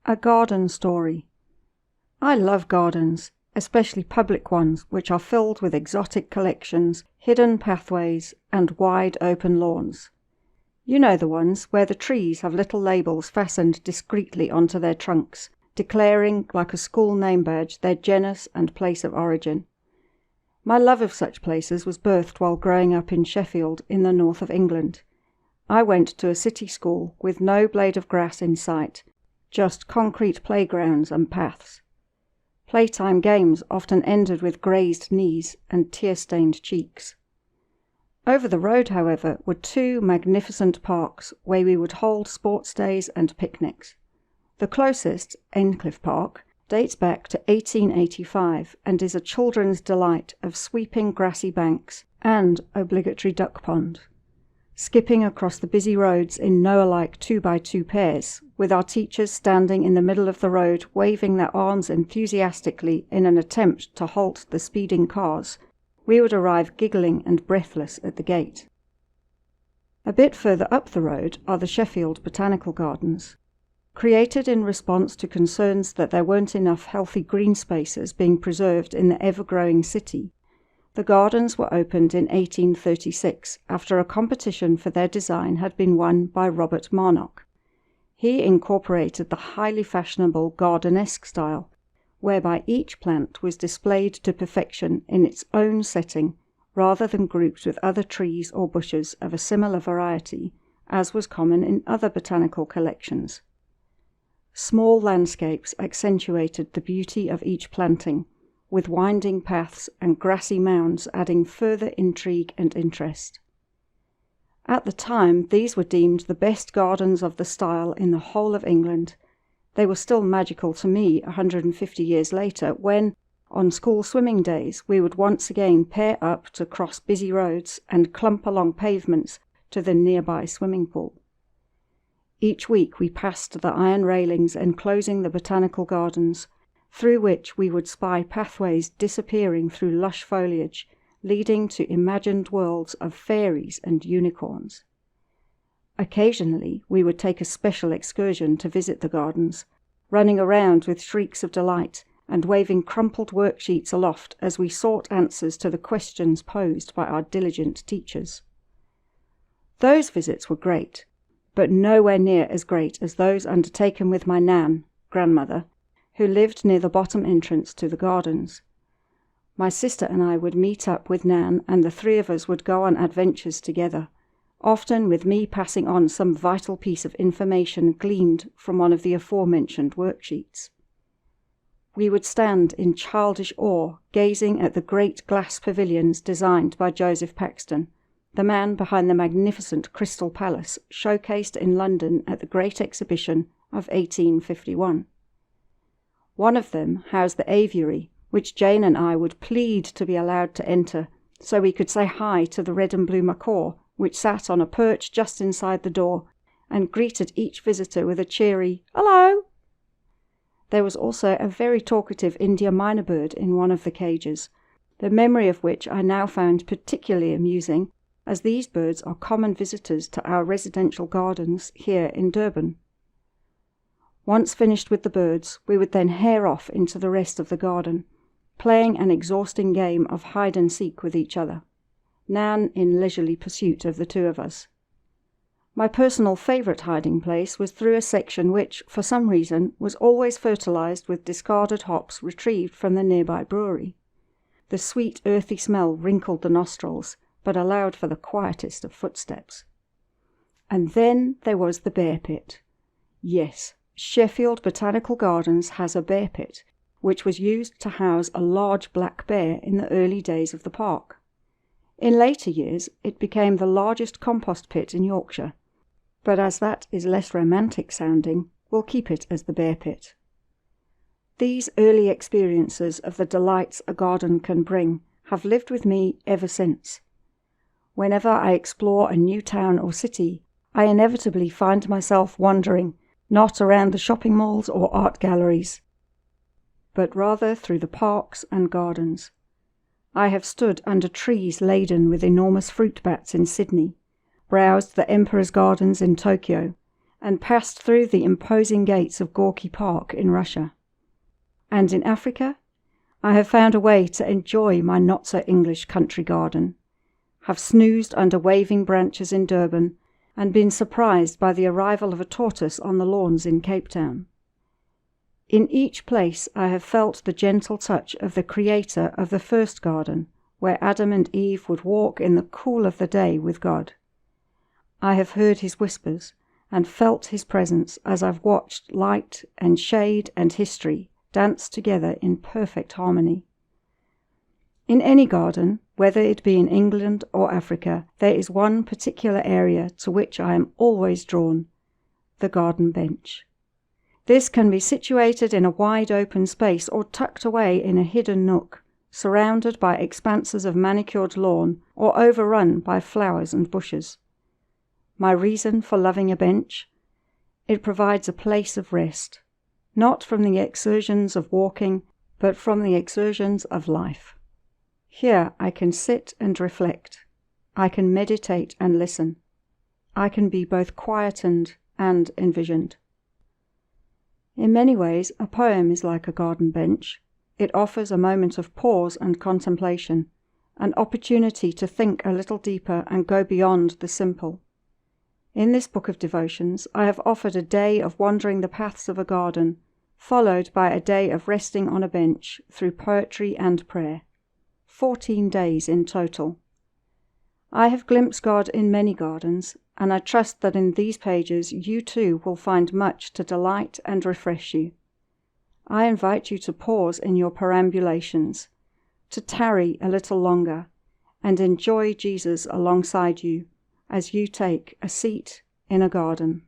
A garden story. I love gardens, especially public ones which are filled with exotic collections, hidden pathways, and wide open lawns. You know the ones where the trees have little labels fastened discreetly onto their trunks, declaring like a school name badge their genus and place of origin. My love of such places was birthed while growing up in Sheffield in the north of England. I went to a city school with no blade of grass in sight, just concrete playgrounds and paths. Playtime games often ended with grazed knees and tear-stained cheeks. Over the road, however, were two magnificent parks where we would hold sports days and picnics. The closest, Endcliffe Park, dates back to 1885 and is a children's delight of sweeping grassy banks and obligatory duck pond. Skipping across the busy roads in Noah-like 2x2 pairs, with our teachers standing in the middle of the road waving their arms enthusiastically in an attempt to halt the speeding cars, we would arrive giggling and breathless at the gate. A bit further up the road are the Sheffield Botanical Gardens. Created in response to concerns that there weren't enough healthy green spaces being preserved in the ever-growing city, the gardens were opened in 1836 after a competition for their design had been won by Robert Marnock. He incorporated the highly fashionable gardenesque style, whereby each plant was displayed to perfection in its own setting rather than grouped with other trees or bushes of a similar variety, as was common in other botanical collections. Small landscapes accentuated the beauty of each planting, with winding paths and grassy mounds adding further intrigue and interest. At the time, these were deemed the best gardens of the style in the whole of England. They were still magical to me 150 years later when, on school swimming days, we would once again pair up to cross busy roads and clump along pavements to the nearby swimming pool. Each week we passed the iron railings enclosing the botanical gardens, through which we would spy pathways disappearing through lush foliage, leading to imagined worlds of fairies and unicorns. Occasionally we would take a special excursion to visit the gardens, running around with shrieks of delight and waving crumpled worksheets aloft as we sought answers to the questions posed by our diligent teachers. Those visits were great, but nowhere near as great as those undertaken with my Nan, grandmother, who lived near the bottom entrance to the gardens. My sister and I would meet up with Nan, and the three of us would go on adventures together, often with me passing on some vital piece of information gleaned from one of the aforementioned worksheets. We would stand in childish awe, gazing at the great glass pavilions designed by Joseph Paxton, the man behind the magnificent Crystal Palace showcased in London at the Great Exhibition of 1851. One of them housed the aviary, which Jane and I would plead to be allowed to enter, so we could say hi to the red and blue macaw, which sat on a perch just inside the door, and greeted each visitor with a cheery "Hello!" There was also a very talkative India minor bird in one of the cages, the memory of which I now found particularly amusing, as these birds are common visitors to our residential gardens here in Durban. Once finished with the birds, we would then hare off into the rest of the garden, playing an exhausting game of hide-and-seek with each other, Nan in leisurely pursuit of the two of us. My personal favourite hiding place was through a section which, for some reason, was always fertilised with discarded hops retrieved from the nearby brewery. The sweet earthy smell wrinkled the nostrils, but allowed for the quietest of footsteps. And then there was the bear pit. Yes, Sheffield Botanical Gardens has a bear pit, which was used to house a large black bear in the early days of the park. In later years, it became the largest compost pit in Yorkshire, but as that is less romantic sounding, we'll keep it as the bear pit. These early experiences of the delights a garden can bring have lived with me ever since. Whenever I explore a new town or city, I inevitably find myself wandering not around the shopping malls or art galleries, but rather through the parks and gardens. I have stood under trees laden with enormous fruit bats in Sydney, browsed the Emperor's Gardens in Tokyo, and passed through the imposing gates of Gorky Park in Russia. And in Africa, I have found a way to enjoy my not-so-English country garden, have snoozed under waving branches in Durban, and been surprised by the arrival of a tortoise on the lawns in Cape Town. In each place I have felt the gentle touch of the creator of the first garden, where Adam and Eve would walk in the cool of the day with God. I have heard his whispers and felt his presence as I've watched light and shade and history dance together in perfect harmony. In any garden, whether it be in England or Africa, there is one particular area to which I am always drawn: the garden bench. This can be situated in a wide open space or tucked away in a hidden nook, surrounded by expanses of manicured lawn or overrun by flowers and bushes. My reason for loving a bench? It provides a place of rest, not from the exertions of walking, but from the exertions of life. Here I can sit and reflect. I can meditate and listen. I can be both quietened and envisioned. In many ways, a poem is like a garden bench. It offers a moment of pause and contemplation, an opportunity to think a little deeper and go beyond the simple. In this book of devotions, I have offered a day of wandering the paths of a garden, followed by a day of resting on a bench through poetry and prayer. 14 days in total. I have glimpsed God in many gardens, and I trust that in these pages you too will find much to delight and refresh you. I invite you to pause in your perambulations, to tarry a little longer, and enjoy Jesus alongside you as you take a seat in a garden.